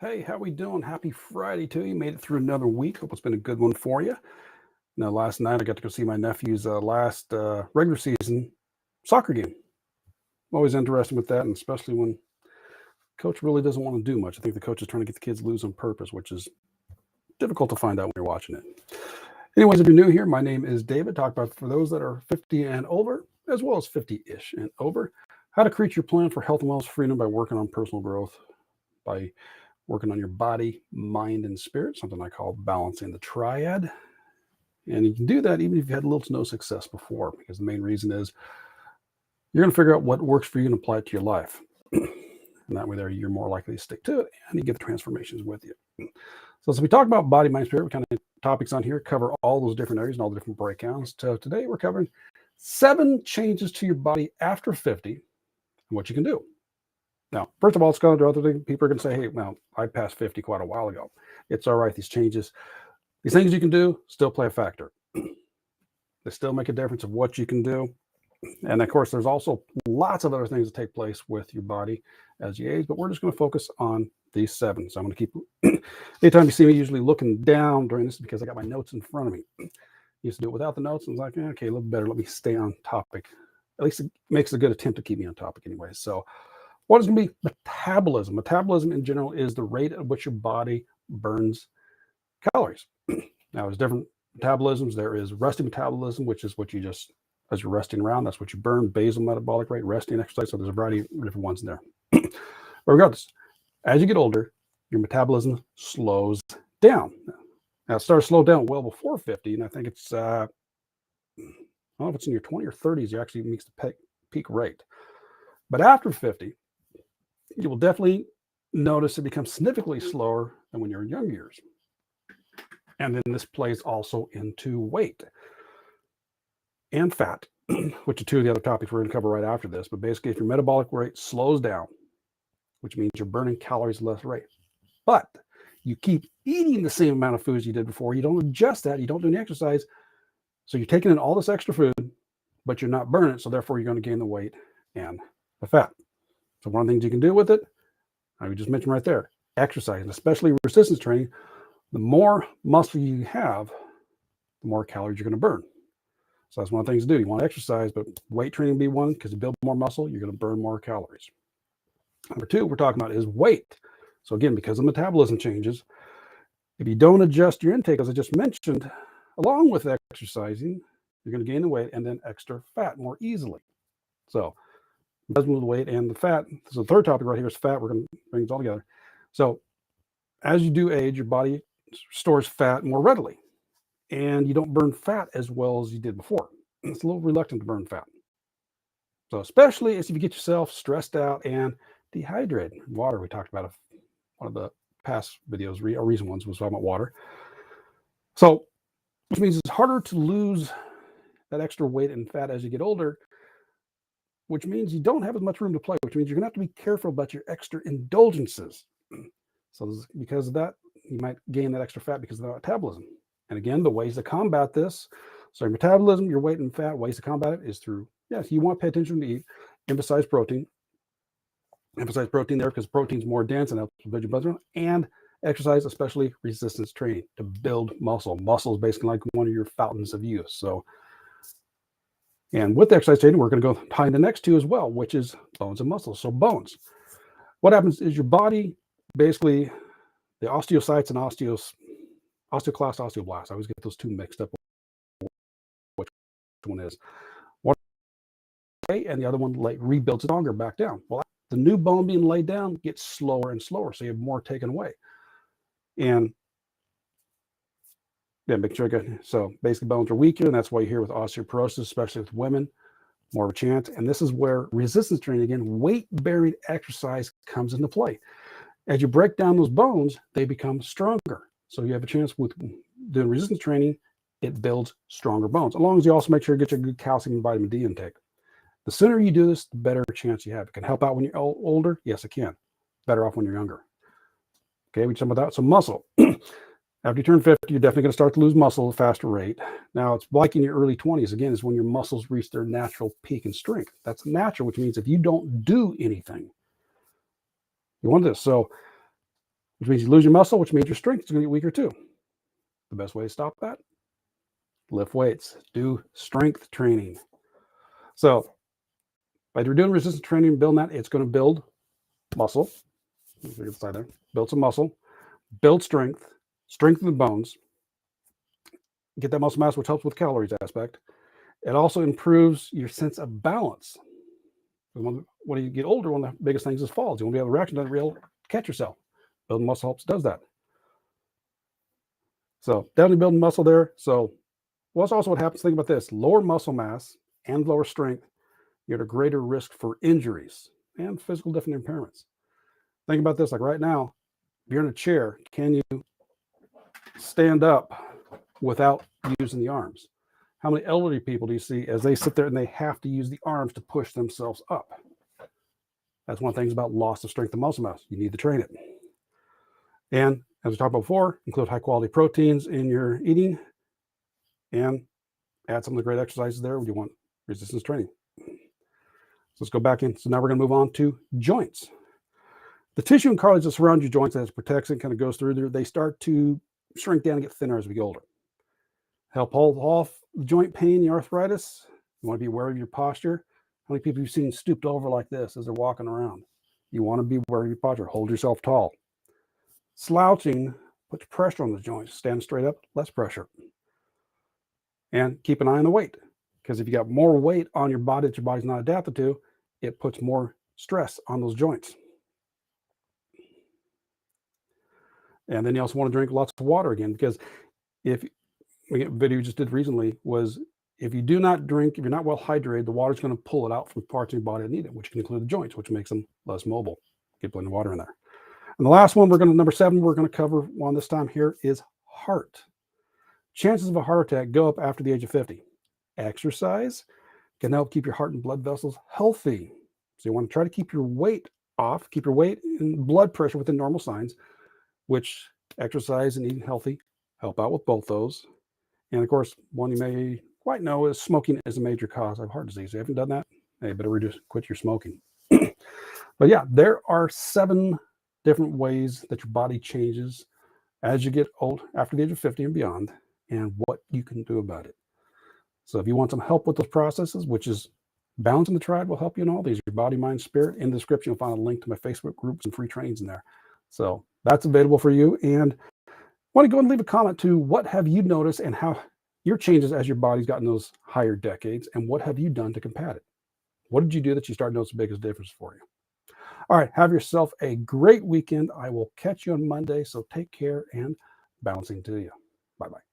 Hey, how we doing? Happy Friday to you. Made it through another week. Hope it's been a good one for you. Now, last night I got to go see my nephew's last regular season soccer game. Always interested with that, and especially when coach really doesn't want to do much. I think the coach is trying to get the kids to lose on purpose, which is difficult to find out when you're watching it. Anyways, if you're new here, my name is David. Talk about for those that are 50 and over, as well as 50-ish and over, how to create your plan for health and wellness freedom by working on personal growth, by working on your body, mind, and spirit, something I call balancing the triad. And you can do that even if you've had little to no success before, because the main reason is you're going to figure out what works for you and apply it to your life. And that way there, you're more likely to stick to it and you get the transformations with you. So as we talk about body, mind, spirit, we kind of topics on here, cover all those different areas and all the different breakdowns. So today we're covering 7 changes to your body after 50 and what you can do. Now, first of all, it's going to other things. People are going to say, hey, well, I passed 50 quite a while ago. It's all right. These changes, these things you can do still play a factor. They still make a difference of what you can do. And of course, there's also lots of other things that take place with your body as you age, but we're just going to focus on these 7. So I'm going to keep, anytime you see me usually looking down during this, because I got my notes in front of me. Used to do it without the notes. And I was like, okay, a little better. Let me stay on topic. At least it makes a good attempt to keep me on topic anyway. So what is going to be metabolism? Metabolism in general is the rate at which your body burns calories. Now, there's different metabolisms. There is resting metabolism, which is what you just, as you're resting around, that's what you burn. Basal metabolic rate, resting, exercise. So there's a variety of different ones in there. But regardless, as you get older, your metabolism slows down. Now, it starts to slow down well before 50, and I think it's, I don't know if it's in your 20s or 30s, you actually meets the peak rate. But after 50, you will definitely notice it becomes significantly slower than when you're in young years. And then this plays also into weight and fat, which are 2 of the other topics we're going to cover right after this. But basically, if your metabolic rate slows down, which means you're burning calories at less rate, but you keep eating the same amount of foods you did before, you don't adjust that, you don't do any exercise, so you're taking in all this extra food, but you're not burning it, so therefore you're going to gain the weight and the fat. So one of the things you can do with it, I just mentioned right there, exercise, and especially resistance training. The more muscle you have, the more calories you're going to burn. So that's one of the things to do. You want to exercise, but weight training be one, because you build more muscle, you're going to burn more calories. Number 2 we're talking about is weight. So again, because the metabolism changes, if you don't adjust your intake, as I just mentioned, along with exercising, you're going to gain the weight and then extra fat more easily. So does move the weight and the fat. So the 3rd topic right here is fat. We're going to bring it all together. So as you do age, your body stores fat more readily, and you don't burn fat as well as you did before. It's a little reluctant to burn fat. So especially as if you get yourself stressed out and dehydrated. Water, we talked about one of the past videos, or recent ones was talking about water. So which means it's harder to lose that extra weight and fat as you get older, which means you don't have as much room to play, which means you're going to have to be careful about your extra indulgences. So because of that, you might gain that extra fat because of the metabolism. And again, the ways to combat this, so your metabolism, your weight and fat, ways to combat it is through, yes, you want to pay attention to eat, emphasize protein there because protein's more dense and helps build your blood, and exercise, especially resistance training to build muscle. Muscle is basically like one of your fountains of youth. So, and with the exercise training, we're going to go behind the next 2 as well, which is bones and muscles. So bones, what happens is your body, basically the osteocytes and osteoclast, osteoblast. I always get those 2 mixed up, which one is. One and the other one rebuilds stronger back down. Well, the new bone being laid down gets slower and slower, so you have more taken away. And yeah, make sure so basically bones are weaker, and that's why you hear with osteoporosis, especially with women, more of a chance. And this is where resistance training, again, weight-bearing exercise comes into play. As you break down those bones, they become stronger. So you have a chance with doing resistance training, it builds stronger bones, as long as you also make sure you get your good calcium and vitamin D intake. The sooner you do this, the better chance you have. It can help out when you're older. Yes, it can. Better off when you're younger. Okay, we talked about that. So muscle. After you turn 50, you're definitely going to start to lose muscle at a faster rate. Now, it's like in your early 20s, again, is when your muscles reach their natural peak in strength. That's natural, which means if you don't do anything, you want this. So which means you lose your muscle, which means your strength is going to get weaker too. The best way to stop that? Lift weights, do strength training. So by doing resistance training and building that, it's going to build muscle. There. Build some muscle, build strength, strengthen the bones, get that muscle mass, which helps with calories aspect. It also improves your sense of balance. When you get older, one of the biggest things is falls. You want to be able to reaction to real catch yourself. Building muscle helps does that. So definitely building muscle there. So what's also what happens? Think about this: lower muscle mass and lower strength, you're at a greater risk for injuries and physical different impairments. Think about this: like right now, if you're in a chair, can you stand up without using the arms? How many elderly people do you see as they sit there and they have to use the arms to push themselves up? That's one of the things about loss of strength and muscle mass. You need to train it. And as we talked about before, include high quality proteins in your eating and add some of the great exercises there when you want resistance training. So let's go back in. So now we're going to move on to joints. The tissue and cartilage that surround your joints, as protects and kind of goes through there, they start to shrink down and get thinner as we get older. Help hold off the joint pain, the arthritis. You want to be aware of your posture. How many people you've seen stooped over like this as they're walking around? You want to be aware of your posture. Hold yourself tall. Slouching puts pressure on the joints. Stand straight up, less pressure. And keep an eye on the weight, because if you got more weight on your body that your body's not adapted to, it puts more stress on those joints. And then you also want to drink lots of water again, because if a video we just did recently was if you do not drink, if you're not well hydrated, the water's going to pull it out from parts of your body that need it, which can include the joints, which makes them less mobile. Get plenty of water in there. And the last one, number 7, we're going to cover one this time here is heart. Chances of a heart attack go up after the age of 50. Exercise can help keep your heart and blood vessels healthy. So you want to try to keep your weight off, keep your weight and blood pressure within normal signs, which exercise and eating healthy help out with both those. And of course, one you may quite know is smoking is a major cause of heart disease. If you haven't done that, hey, better quit your smoking. But yeah, there are 7 different ways that your body changes as you get old, after the age of 50 and beyond, and what you can do about it. So if you want some help with those processes, which is Balancing the Triad will help you in all these, your body, mind, spirit. In the description, you'll find a link to my Facebook groups and free trainings in there. So that's available for you. And I want to go and leave a comment to what have you noticed and how your changes as your body's gotten those higher decades, and what have you done to combat it? What did you do that you started to notice the biggest difference for you? All right, have yourself a great weekend. I will catch you on Monday, so take care and balancing to you. Bye-bye.